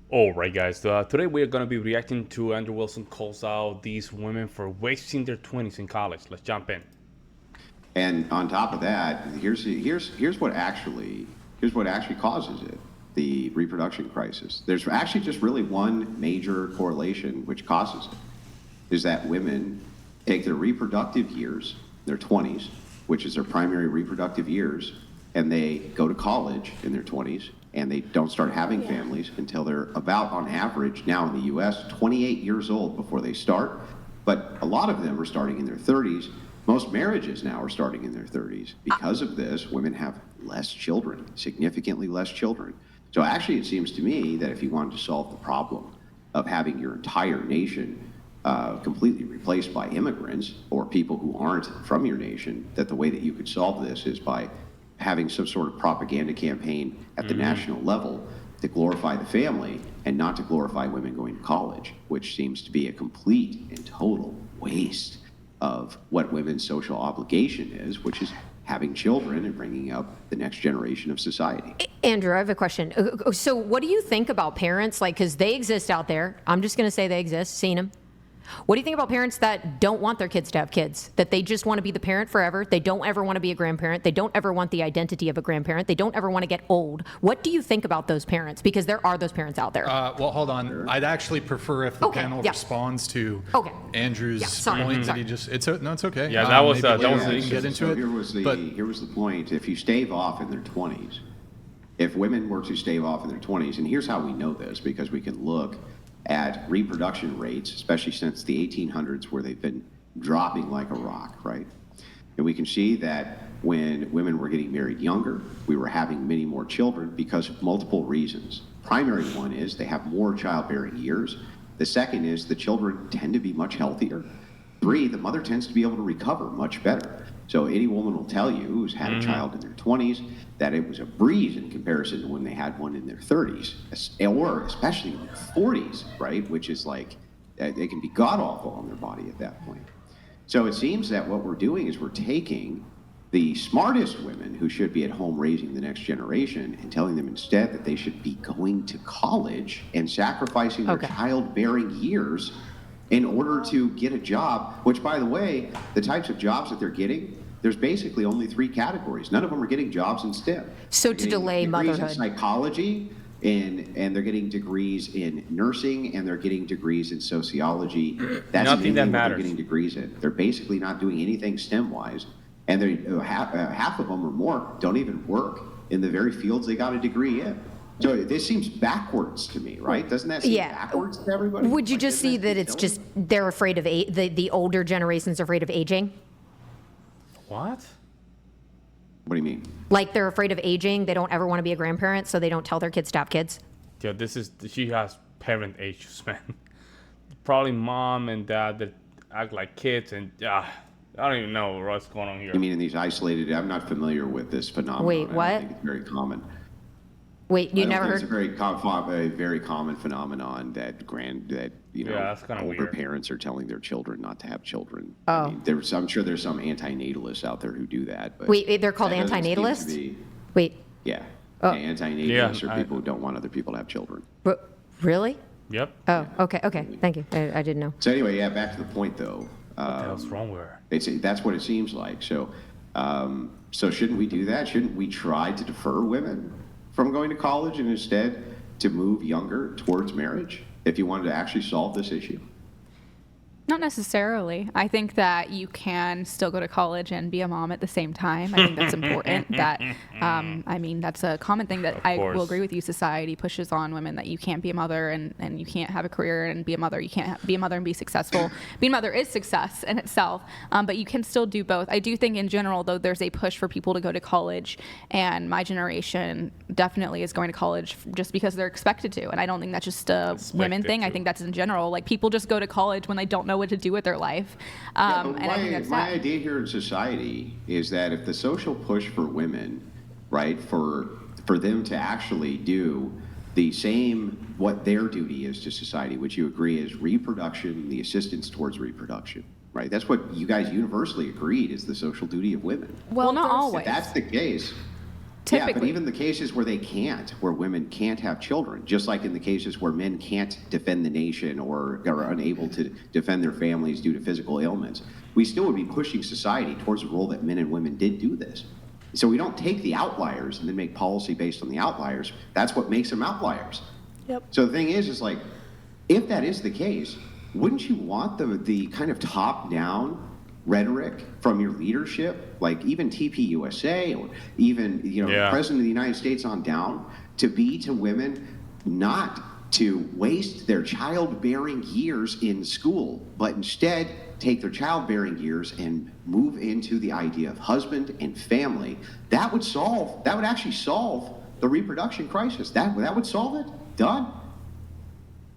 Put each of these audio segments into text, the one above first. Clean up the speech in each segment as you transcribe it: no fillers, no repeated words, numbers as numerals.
All right, guys. Today we are going to be reacting to Andrew Wilson calls out these women for wasting their 20s in college. Let's jump in. And on top of that, here's what actually causes it: the reproduction crisis. There's actually just really one major correlation which causes it, is that women take their reproductive years, their 20s, which is their primary reproductive years, and they go to college in their 20s, and they don't start having families until they're about, on average, now in the U.S., 28 years old before they start. But a lot of them are starting in their 30s. Most marriages now are starting in their 30s. Because of this, women have less children, significantly less children. So actually, it seems to me that if you wanted to solve the problem of having your entire nation completely replaced by immigrants or people who aren't from your nation, that the way that you could solve this is by having some sort of propaganda campaign at the national level to glorify the family and not to glorify women going to college, which seems to be a complete and total waste of what women's social obligation is, which is having children and bringing up the next generation of society. Andrew, I have a question. So what do you think about parents, like, because they exist out there. I'm just going to say they exist, seen them. What do you think about parents that don't want their kids to have kids, that they just want to be the parent forever? They don't ever want to be a grandparent. They don't ever want the identity of a grandparent. They don't ever want to get old. What do you think about those parents? Because there are those parents out there. Well, hold on. I'd actually prefer if the panel responds to Andrew's point that he just. It's okay. Yeah, that was we can get into it. Here was the point. If you stave off in their 20s, if women were to stave off in their 20s, and here's how we know this, because we can look at reproduction rates, especially since the 1800s, where they've been dropping like a rock, right? And we can see that when women were getting married younger, we were having many more children because of multiple reasons. Primary one is they have more childbearing years. The second is the children tend to be much healthier. 3, the mother tends to be able to recover much better. So any woman will tell you who's had a child in their 20s that it was a breeze in comparison to when they had one in their 30s, or especially in their 40s, right? Which is like, they can be god-awful on their body at that point. So it seems that what we're doing is we're taking the smartest women who should be at home raising the next generation and telling them instead that they should be going to college and sacrificing their childbearing years in order to get a job, which, by the way, the types of jobs that they're getting, there's basically only 3 categories. None of them are getting jobs in STEM. So to delay motherhood. In psychology, and they're getting degrees in nursing, and they're getting degrees in sociology. That's nothing that what matters. They're getting degrees in. They're basically not doing anything STEM-wise, and half of them or more don't even work in the very fields they got a degree in. So this seems backwards to me, right? Doesn't that seem backwards to everybody? Would you just see that it's just they're afraid of the older generation's afraid of aging? What? What do you mean? Like they're afraid of aging. They don't ever want to be a grandparent, so they don't tell their kids to have kids. Yeah, she has parent issues, man. Probably mom and dad that act like kids, and I don't even know what's going on here. I mean, in these isolated, I'm not familiar with this phenomenon. Wait, what? I don't think it's very common. Wait, you never heard? It's a very common phenomenon that that's kind of older weird. parents are telling their children not to have children. Oh. I mean, I'm sure there's some antinatalists out there who do that. But Wait, they're called that doesn't seem to antinatalists? be- Wait, Yeah. Oh. Antinatalists are Yeah, people who don't want other people to have children. really? Yep. Oh, okay. Thank you. I didn't know. So anyway, back to the point though. What the hell's wrong with her? That's what it seems like. So shouldn't we do that? Shouldn't we try to defer women from going to college and instead to move younger towards marriage if you wanted to actually solve this issue? Not necessarily. I think that you can still go to college and be a mom at the same time. I think that's important. That's a common thing that I will agree with you. Society pushes on women that you can't be a mother and you can't have a career and be a mother. You can't be a mother and be successful. Being a mother is success in itself, but you can still do both. I do think in general, though, there's a push for people to go to college, and my generation definitely is going to college just because they're expected to. And I don't think that's just a women thing. I think that's in general. Like, people just go to college when they don't know what to do with their life. I think that's my idea here in society is that if the social push for women, right, for them to actually do the same, what their duty is to society, which you agree is reproduction, the assistance towards reproduction, right? That's what you guys universally agreed is the social duty of women. Well, not always. If that's the case, Typically. Yeah, but even the cases where where women can't have children, just like in the cases where men can't defend the nation or are unable to defend their families due to physical ailments, we still would be pushing society towards a role that men and women did do this. So we don't take the outliers and then make policy based on the outliers. That's what makes them outliers. Yep. So the thing is like, if that is the case, wouldn't you want the kind of top-down rhetoric from your leadership, like even TPUSA or even the President of the United States on down, to be to women not to waste their childbearing years in school, but instead take their childbearing years and move into the idea of husband and family? That would actually solve the reproduction crisis. That would solve it. Done.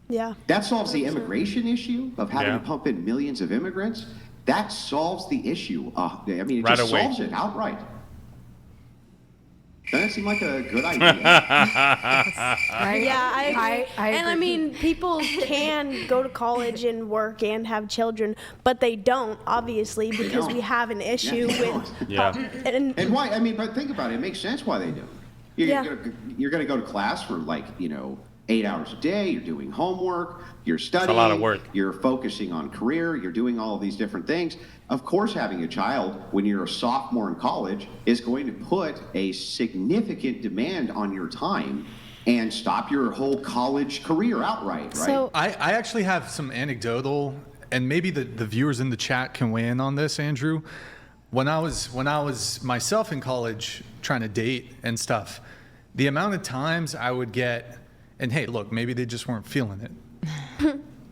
Yeah. That solves the immigration issue of having to pump in millions of immigrants. That solves the issue. It right just away. solves it outright. Doesn't that seem like a good idea? Yeah, I agree. And I agree. mean, people can go to college and work and have children, but they don't, obviously, because we have an issue with. And why? I mean, but think about it. It makes sense why they do. You're going to go to class for 8 hours a day. You're doing homework. You're studying. It's a lot of work. You're focusing on career. You're doing all of these different things. Of course, having a child when you're a sophomore in college is going to put a significant demand on your time and stop your whole college career outright, right? So I actually have some anecdotal, and maybe the viewers in the chat can weigh in on this, Andrew. When I was myself in college trying to date and stuff, the amount of times I would get, and hey, look, maybe they just weren't feeling it.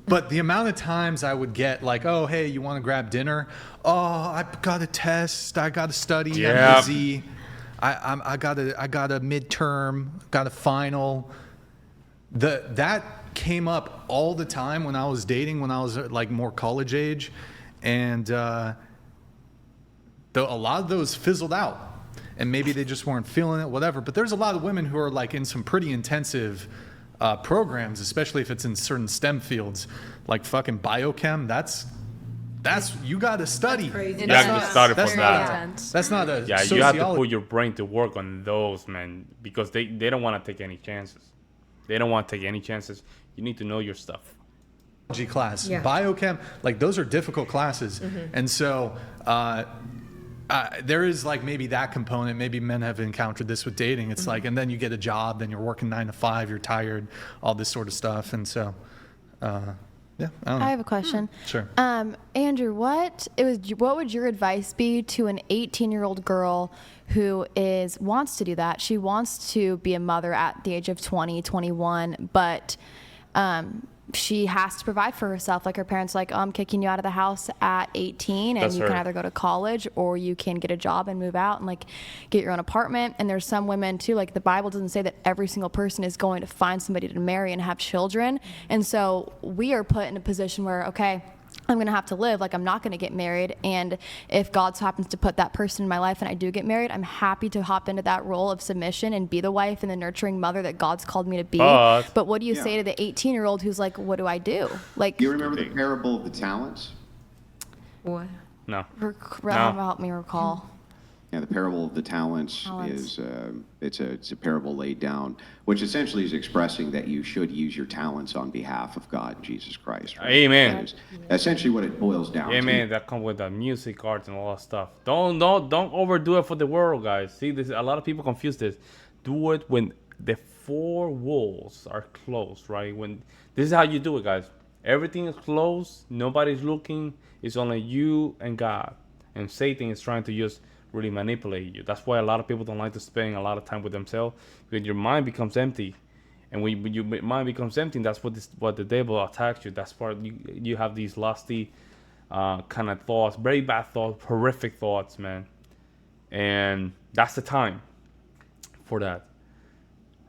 But the amount of times I would get like, oh, hey, you want to grab dinner? Oh, I got a test. I got to study. I'm busy. I got a midterm. Got a final. That came up all the time when I was dating, when I was like more college age, and a lot of those fizzled out. And maybe they just weren't feeling it, whatever. But there's a lot of women who are like in some pretty intensive programs, especially if it's in certain STEM fields, like fucking biochem. That's you got to study. That's crazy. You have to study for that. That's not a Yeah, you have to put your brain to work on those, man, because they don't want to take any chances. They don't want to take any chances. You need to know your stuff. Class, biochem, like those are difficult classes, and so there is like maybe that component. Maybe men have encountered this with dating. It's like, and then you get a job, then you're working 9 to 5, you're tired, all this sort of stuff, and so. Yeah, I don't know. I have a question. Sure. Andrew, what would your advice be to an 18-year-old girl who wants to do that? She wants to be a mother at the age of 20, 21, but she has to provide for herself. Like her parents are like, I'm kicking you out of the house at 18 and you can either go to college or you can get a job and move out and like get your own apartment. And there's some women too, like the Bible doesn't say that every single person is going to find somebody to marry and have children. And so we are put in a position where, okay, I'm going to have to live, like I'm not going to get married. And if God happens to put that person in my life and I do get married, I'm happy to hop into that role of submission and be the wife and the nurturing mother that God's called me to be. But what do you say to the 18-year-old who's like, what do I do? Like, you remember the parable of the talents? What? No. Help me recall. Yeah, the parable of the talents is it's a parable laid down, which essentially is expressing that you should use your talents on behalf of God and Jesus Christ. Right? Amen. That is essentially what it boils down to. Amen. That comes with the music, arts, and all that stuff. Don't overdo it for the world, guys. See, a lot of people confuse this. Do it when the 4 walls are closed, right? When this is how you do it, guys. Everything is closed. Nobody's looking. It's only you and God. And Satan is trying to just really manipulate you. That's why a lot of people don't like to spend a lot of time with themselves, because your mind becomes empty. And when your mind becomes empty, that's what the devil attacks you. That's why you have these lusty kind of thoughts, very bad thoughts, horrific thoughts, man. And that's the time for that,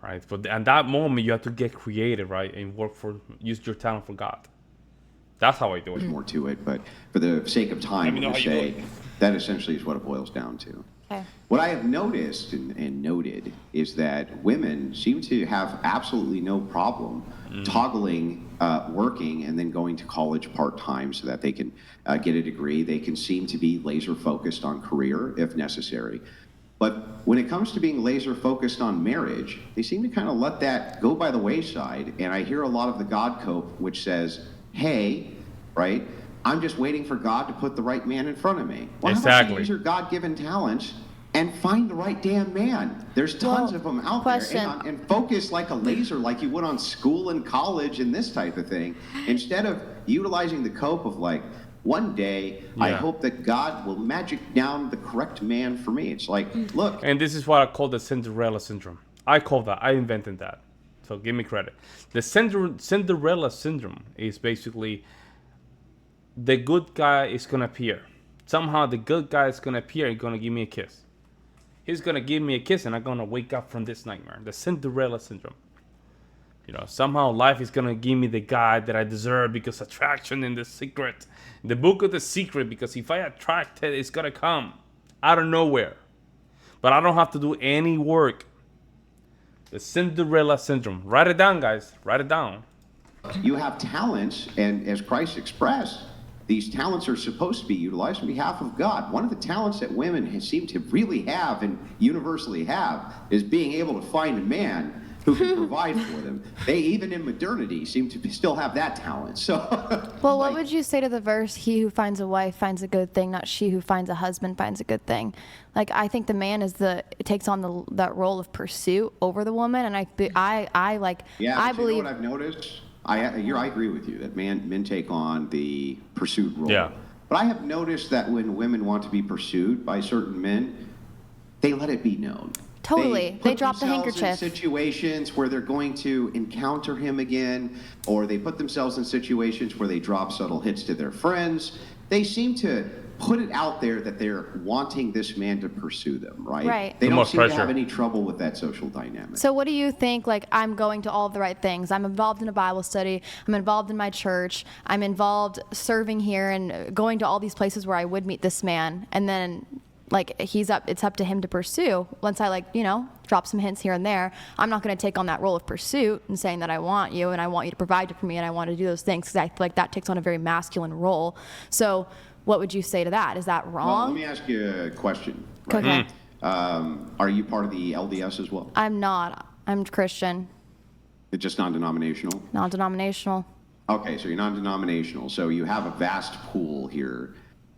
right? But at that moment, you have to get creative, right, and use your talent for God. That's how I do it. There's more to it, but for the sake of time, I'm going to say that essentially is what it boils down to. Okay. What I have noticed and noted is that women seem to have absolutely no problem toggling working and then going to college part-time so that they can get a degree. They can seem to be laser focused on career if necessary. But when it comes to being laser focused on marriage, they seem to kind of let that go by the wayside. And I hear a lot of the God cope, which says, hey, right, I'm just waiting for God to put the right man in front of me. Well, how about you use your God-given talents and find the right damn man? There's tons of them out there. And focus like a laser, like you would on school and college and this type of thing, instead of utilizing the cope of like, one day, I hope that God will magic down the correct man for me. It's like, look. And this is what I call the Cinderella syndrome. I call that. I invented that. So give me credit. The Cinderella syndrome is basically the good guy is going to appear. Somehow the good guy is going to appear and going to give me a kiss. He's going to give me a kiss and I'm going to wake up from this nightmare. The Cinderella syndrome. You know, somehow life is going to give me the guy that I deserve because attraction in the secret. The book of the secret, because if I attract it, it's going to come out of nowhere. But I don't have to do any work. The Cinderella syndrome. Write it down, guys. Write it down. You have talents, and as Christ expressed, these talents are supposed to be utilized on behalf of God. One of the talents that women seem to really have and universally have is being able to find a man who can provide for them. They, even in modernity, seem to still have that talent. So, well, what would you say to the verse, he who finds a wife finds a good thing, not she who finds a husband finds a good thing? Like, I think the man takes on that role of pursuit over the woman, and I believe. You know what I've noticed? I agree with you that men take on the pursuit role. Yeah. But I have noticed that when women want to be pursued by certain men, they let it be known. Totally. They drop the handkerchief. In situations where they're going to encounter him again, or they put themselves in situations where they drop subtle hits to their friends. They seem to put it out there that they're wanting this man to pursue them, right? Right. They don't seem to have any trouble with that social dynamic. So what do you think, like, I'm going to all of the right things. I'm involved in a Bible study. I'm involved in my church. I'm involved serving here and going to all these places where I would meet this man. And then, like, it's up to him to pursue. Once I, drop some hints here and there, I'm not going to take on that role of pursuit and saying that I want you and I want you to provide for me and I want to do those things, because I feel like that takes on a very masculine role. So what would you say to that? Is that wrong? Well, let me ask you a question. Right? Okay. Are you part of the LDS as well? I'm not. I'm Christian. It's just non-denominational? Non-denominational. Okay, so you're non-denominational. So you have a vast pool here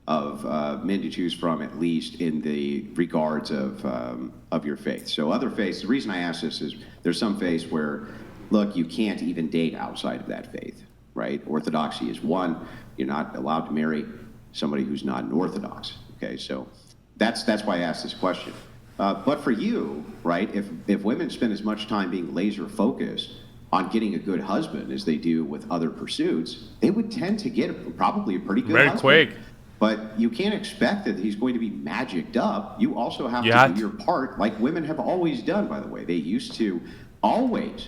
of men to choose from, at least in the regards of your faith. So other faiths, the reason I ask this is there's some faiths where, look, you can't even date outside of that faith, right? Orthodoxy is one. You're not allowed to marry somebody who's not an Orthodox. Okay, so that's why I asked this question. But for you, right, if women spend as much time being laser focused on getting a good husband as they do with other pursuits, they would tend to get probably a pretty good husband. Very quick. But you can't expect that he's going to be magicked up. You also have to do your part, like women have always done, by the way. They used to always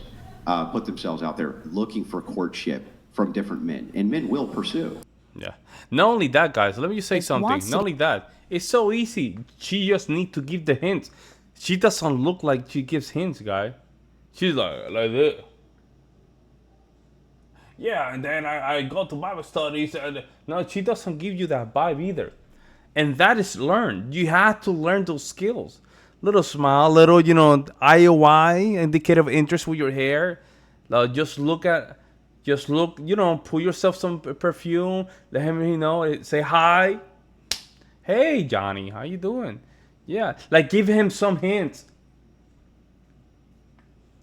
put themselves out there looking for courtship from different men, and men will pursue. Yeah. Not only that, guys, let me just say something. Not only that, it's so easy. She just need to give the hints. She doesn't look like she gives hints, guy. She's like that. Yeah, and then I go to Bible studies. And no, she doesn't give you that vibe either. And that is learned. You have to learn those skills. Little smile, little, IOI, indicator of interest with your hair. Just look, put yourself some perfume. Let him, say hi. Hey, Johnny, how you doing? Yeah, like give him some hints.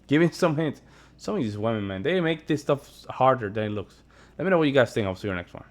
Give him some hints. Some of these women, man, they make this stuff harder than it looks. Let me know what you guys think. I'll see you next one.